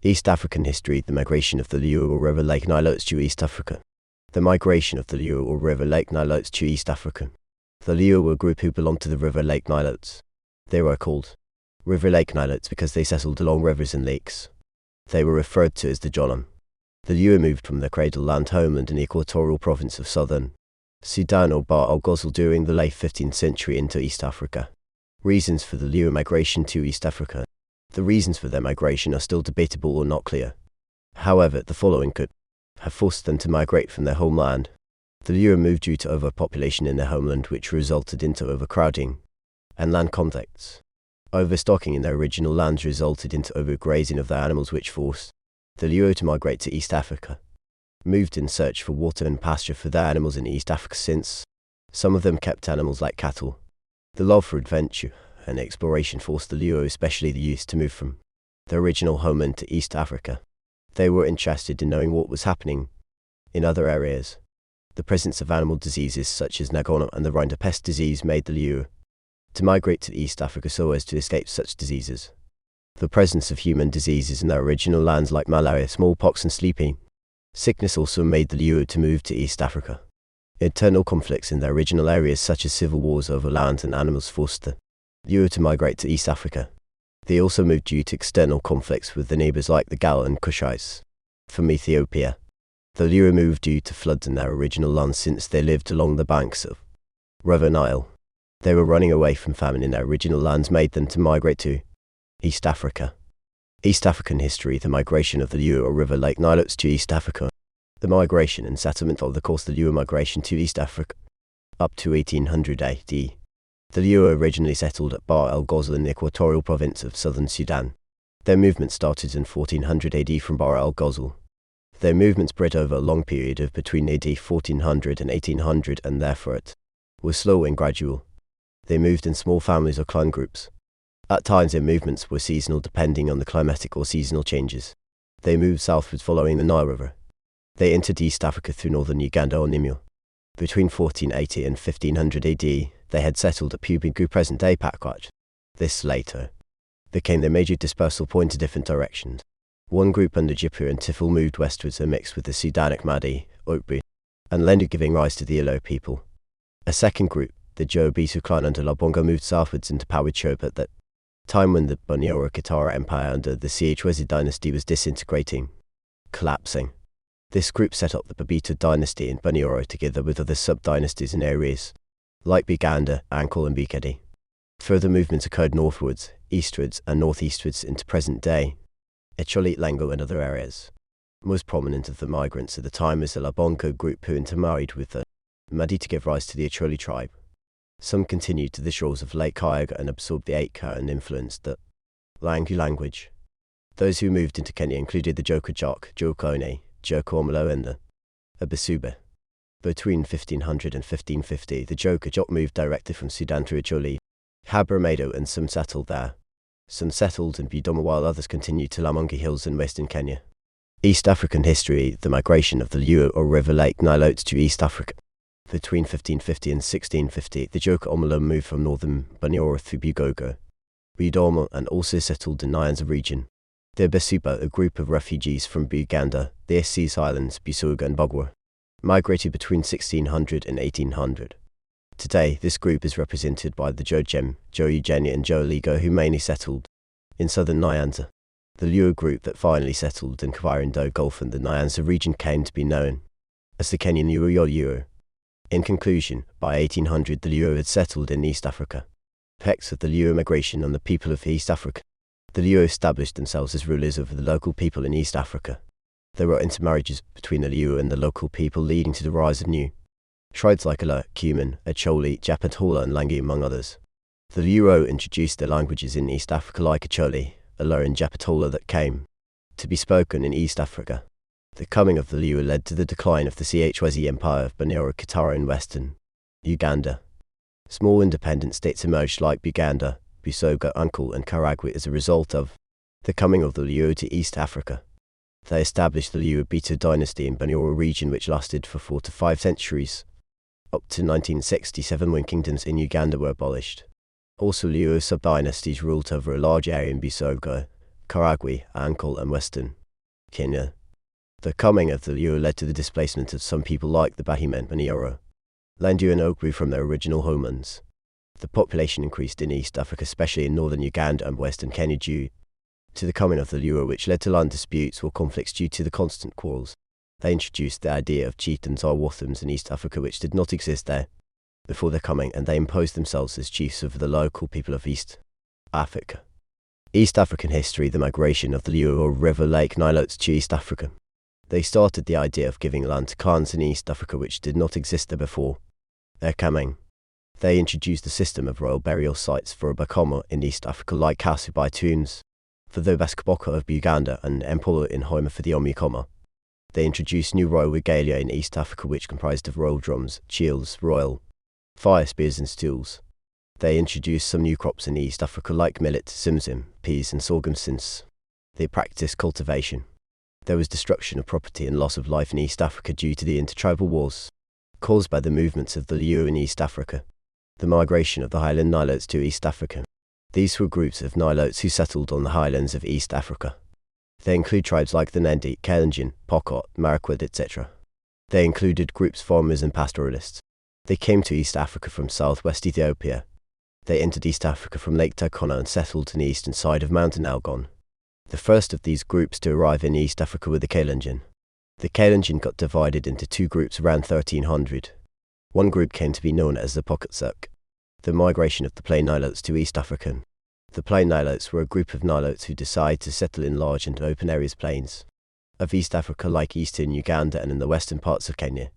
East African history: the migration of the Luo or River Lake Nilotes to East Africa. The migration of the Luo or River Lake Nilotes to East Africa. The Luo were a group who belonged to the River Lake Nilotes. They were called River Lake Nilotes because they settled along rivers and lakes. They were referred to as the Jolam. The Luo moved from their cradle land homeland in the equatorial province of southern Sudan or Bahr el-Ghazal during the late 15th century into East Africa. Reasons for the Luo migration to East Africa. The reasons for their migration are still debatable or not clear. However, the following could have forced them to migrate from their homeland. The Luo moved due to overpopulation in their homeland, which resulted into overcrowding and land conflicts. Overstocking in their original lands resulted into overgrazing of their animals, which forced the Luo to migrate to East Africa. Moved in search for water and pasture for their animals in East Africa, since some of them kept animals like cattle. The love for adventure and exploration forced the Luo, especially the youth, to move from their original homeland to East Africa. They were interested in knowing what was happening in other areas. The presence of animal diseases such as Nagono and the rinderpest disease made the Luo to migrate to East Africa so as to escape such diseases. The presence of human diseases in their original lands like malaria, smallpox and sleeping sickness also made the Luo to move to East Africa. Internal conflicts in their original areas such as civil wars over land and animals forced the Luo to migrate to East Africa. They also moved due to external conflicts with the neighbors like the Gal and Kushites from Ethiopia. The Luo moved due to floods in their original lands since they lived along the banks of River Nile. They were running away from famine in their original lands made them to migrate to East Africa. East African history: the migration of the Luo or River Lake Nilotes to East Africa. The migration and settlement of the course the Luo migration to East Africa. Up to 1800 AD. The Luo originally settled at Bahr el-Ghazal in the equatorial province of southern Sudan. Their movement started in 1400 AD from Bahr el-Ghazal. Their movement spread over a long period of between AD 1400 and 1800, and therefore it was slow and gradual. They moved in small families or clan groups. At times their movements were seasonal depending on the climatic or seasonal changes. They moved southward following the Nile River. They entered East Africa through northern Uganda or Nimule. Between 1480 and 1500 AD, they had settled at Pubigu, present-day Pakwach. This later became their major dispersal point to different directions. One group under Jipu and Tifil moved westwards and mixed with the Sudanic Madi, Oakbu, and Lendu, giving rise to the Ilo people. A second group, the Jobisu clan under Labonga, moved southwards into Pawichope at that time when the Bunyoro-Katara Empire under the Chwezi dynasty was disintegrating, collapsing. This group set up the Babito dynasty in Bunyoro together with other sub-dynasties in areas like Buganda, Ankole and Bukedi. Further movements occurred northwards, eastwards and northeastwards into present-day Echoli, Lango and other areas. Most prominent of the migrants at the time was the Labongo group, who intermarried with the Madi to give rise to the Echoli tribe. Some continued to the shores of Lake Kyoga and absorbed the Aika and influenced the Langu language. Those who moved into Kenya included the Joka Jok, Jokone, Joko Omolo and the Abasuba. Between 1500 and 1550, the Joka Jok moved directly from Sudan to Echoli, Habramedo, and some settled there. Some settled in Budoma while others continued to Lamongi Hills in western Kenya. East African history: the migration of the Luo or River Lake Nilotes to East Africa. Between 1550 and 1650, the Joka Omolo moved from northern Bunyoro through Bugogo, Budoma, and also settled in Nyanza region. The Basuba, a group of refugees from Buganda, the Essex Islands, Busoga and Bugwa, migrated between 1600 and 1800. Today, this group is represented by the Jojem, Jo Eugenia and Jo Aligo, who mainly settled in southern Nyanza. The Luo group that finally settled in Kavirondo Gulf and the Nyanza region came to be known as the Kenyan Luo. In conclusion, by 1800 the Luo had settled in East Africa. Effects of the Luo migration on the people of East Africa. The Luo established themselves as rulers over the local people in East Africa. There were intermarriages between the Luo and the local people, leading to the rise of new tribes like Ala, Cuman, Acholi, Japatola and Langi, among others. The Luo introduced their languages in East Africa like Acholi, Ala and Japatola that came to be spoken in East Africa. The coming of the Luo led to the decline of the Chwezi Empire of Bunyoro-Katara in western Uganda. Small independent states emerged like Buganda, Busoga, Ankole and Karagwe as a result of the coming of the Luo to East Africa. They established the Luo-Bito dynasty in Bunyoro region, which lasted for 4 to 5 centuries, up to 1967 when kingdoms in Uganda were abolished. Also, Luo sub-dynasties ruled over a large area in Busoga, Karagwe, Ankole, and western Kenya. The coming of the Luo led to the displacement of some people like the Bahimen and Eora. Landu and Oak grew from their original homelands. The population increased in East Africa, especially in northern Uganda and western Kenya, due to the coming of the Luo, which led to land disputes or conflicts due to the constant quarrels. They introduced the idea of chieftains or Wathams in East Africa, which did not exist there before their coming, and they imposed themselves as chiefs over the local people of East Africa. East African history: the migration of the Luo or River Lake Nilotes to East Africa. They started the idea of giving land to clans in East Africa which did not exist there before their coming. They introduced the system of royal burial sites for Abakoma in East Africa, like Kasubai tombs for the Baskaboko of Uganda and Empolo in Hoima for the Omikoma. They introduced new royal regalia in East Africa, which comprised of royal drums, shields, royal fire spears and stools. They introduced some new crops in East Africa like millet, simsim, peas and sorghum, since they practiced cultivation. There was destruction of property and loss of life in East Africa due to the intertribal wars caused by the movements of the Luo in East Africa. The migration of the Highland Nilotes to East Africa. These were groups of Nilotes who settled on the highlands of East Africa. They include tribes like the Nendi, Kalenjin, Pokot, Marakwet, etc. They included groups farmers and pastoralists. They came to East Africa from southwest Ethiopia. They entered East Africa from Lake Turkana and settled on the eastern side of Mountain Algon. The first of these groups to arrive in East Africa were the Kalenjin. The Kalenjin got divided into two groups around 1300. One group came to be known as the Pokotsuk. The migration of the Plain Nilotes to East Africa. The Plain Nilotes were a group of Nilotes who decided to settle in large and open areas plains of East Africa, like eastern Uganda and in the western parts of Kenya.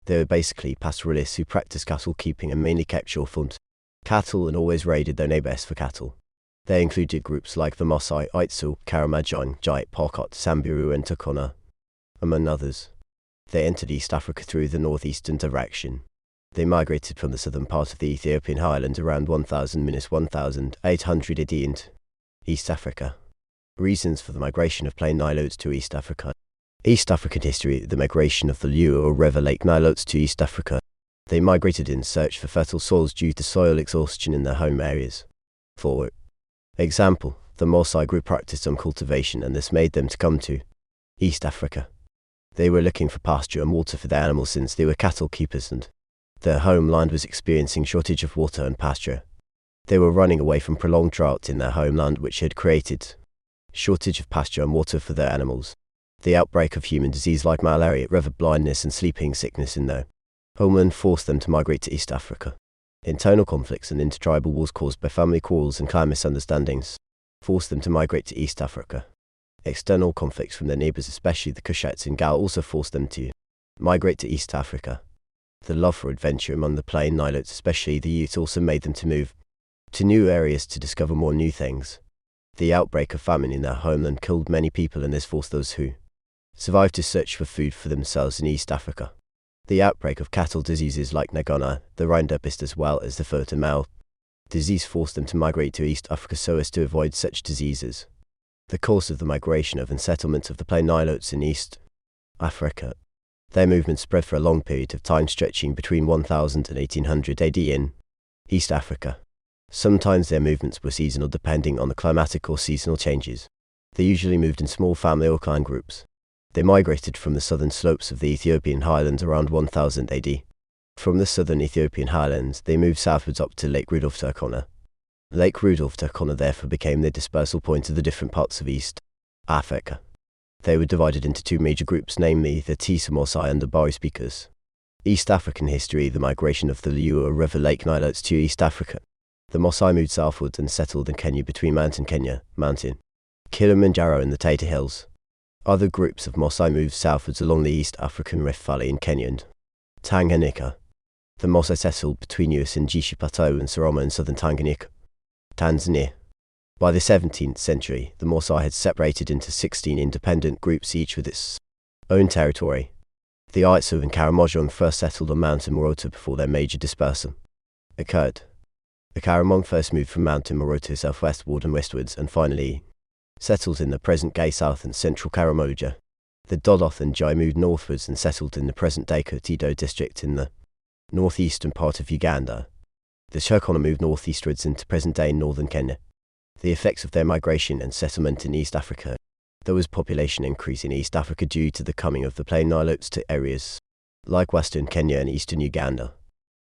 They were basically pastoralists who practiced cattle keeping and mainly kept short farmed cattle and always raided their neighbours for cattle. They included groups like the Maasai, Aitsul, Karamojong, Jait, Pokot, Samburu and Turkana, among others. They entered East Africa through the northeastern direction. They migrated from the southern part of the Ethiopian highlands around 1000–1800 AD into East Africa. Reasons for the migration of Plain Nilotes to East Africa. East African history: the migration of the Luo or River Lake Nilotes to East Africa. They migrated in search for fertile soils due to soil exhaustion in their home areas. For example, the Maasai group practiced some cultivation, and this made them to come to East Africa. They were looking for pasture and water for their animals since they were cattle keepers and their homeland was experiencing shortage of water and pasture. They were running away from prolonged drought in their homeland, which had created shortage of pasture and water for their animals. The outbreak of human disease like malaria, river blindness and sleeping sickness in their homeland forced them to migrate to East Africa. Internal conflicts and intertribal wars caused by family quarrels and clan misunderstandings forced them to migrate to East Africa. External conflicts from their neighbours, especially the Kushites and Gal, also forced them to migrate to East Africa. The love for adventure among the Plain Nilotes, especially the youth, also made them to move to new areas to discover more new things. The outbreak of famine in their homeland killed many people, and this forced those who survived to search for food for themselves in East Africa. The outbreak of cattle diseases like Nagana, the Rinderpest, as well as the foot-and-mouth disease forced them to migrate to East Africa so as to avoid such diseases. The course of the migration of and settlement of the Plain Nilotes in East Africa. Their movement spread for a long period of time, stretching between 1000 and 1800 AD in East Africa. Sometimes their movements were seasonal, depending on the climatic or seasonal changes. They usually moved in small family or clan groups. They migrated from the southern slopes of the Ethiopian highlands around 1000 AD. From the southern Ethiopian highlands, they moved southwards up to Lake Rudolf Turkana. Lake Rudolf Turkana therefore became the dispersal point of the different parts of East Africa. They were divided into two major groups, namely the Tisa Maasai and the Bari speakers. East African history: the migration of the Luo or River Lake Nilotes to East Africa. The Maasai moved southwards and settled in Kenya between Mountain Kilimanjaro and the Taita Hills. Other groups of Maasai moved southwards along the East African Rift Valley in Kenya and Tanganyika. The Maasai settled between Uasin-Gishu Plateau and Soroma in southern Tanganyika, Tanzania. By the 17th century, the Maasai had separated into 16 independent groups, each with its own territory. The Aitsul and Karamojong first settled on Mountain Morota before their major dispersal occurred. The Karamojong first moved from Mountain Morota southwestward and westwards, and finally settled in the present-day South and Central Karamoja. The Doloth and Jai moved northwards and settled in the present-day Kotido district in the northeastern part of Uganda. The Turkana moved northeastwards into present-day northern Kenya. The effects of their migration and settlement in East Africa. There was population increase in East Africa due to the coming of the plain Nilotes to areas like western Kenya and eastern Uganda.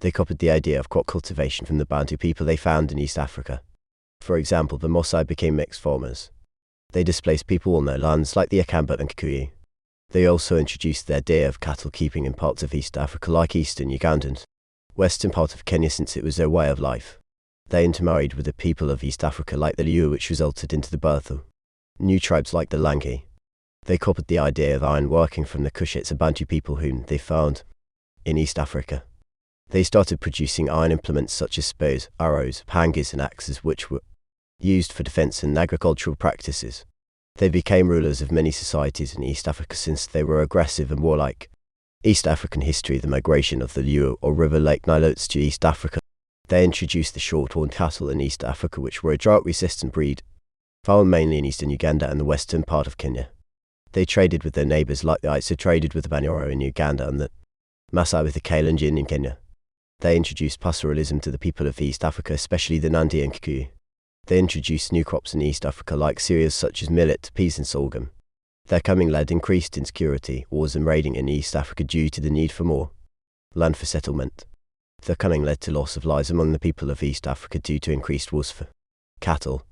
They copied the idea of crop cultivation from the Bantu people they found in East Africa. For example, the Maasai became mixed farmers. They displaced people on their lands like the Akamba and Kikuyu. They also introduced the idea of cattle keeping in parts of East Africa like eastern Uganda and western part of Kenya since it was their way of life. They intermarried with the people of East Africa like the Luo, which resulted into the birth of new tribes like the Langi. They copied the idea of iron working from the Cushites and Bantu people whom they found in East Africa. They started producing iron implements such as spears, arrows, pangas and axes, which were used for defense and agricultural practices. They became rulers of many societies in East Africa since they were aggressive and warlike. East African history. The migration of the Luo or River Lake Nilotes to East Africa. They introduced the short-horned cattle in East Africa, which were a drought-resistant breed, found mainly in eastern Uganda and the western part of Kenya. They traded with their neighbours like the Aitse traded with the Banyoro in Uganda and the Maasai with the Kalenjin in Kenya. They introduced pastoralism to the people of East Africa, especially the Nandi and Kikuyu. They introduced new crops in East Africa like cereals such as millet, peas and sorghum. Their coming led increased insecurity, wars and raiding in East Africa due to the need for more land for settlement. Their coming led to loss of lives among the people of East Africa due to increased wars for cattle.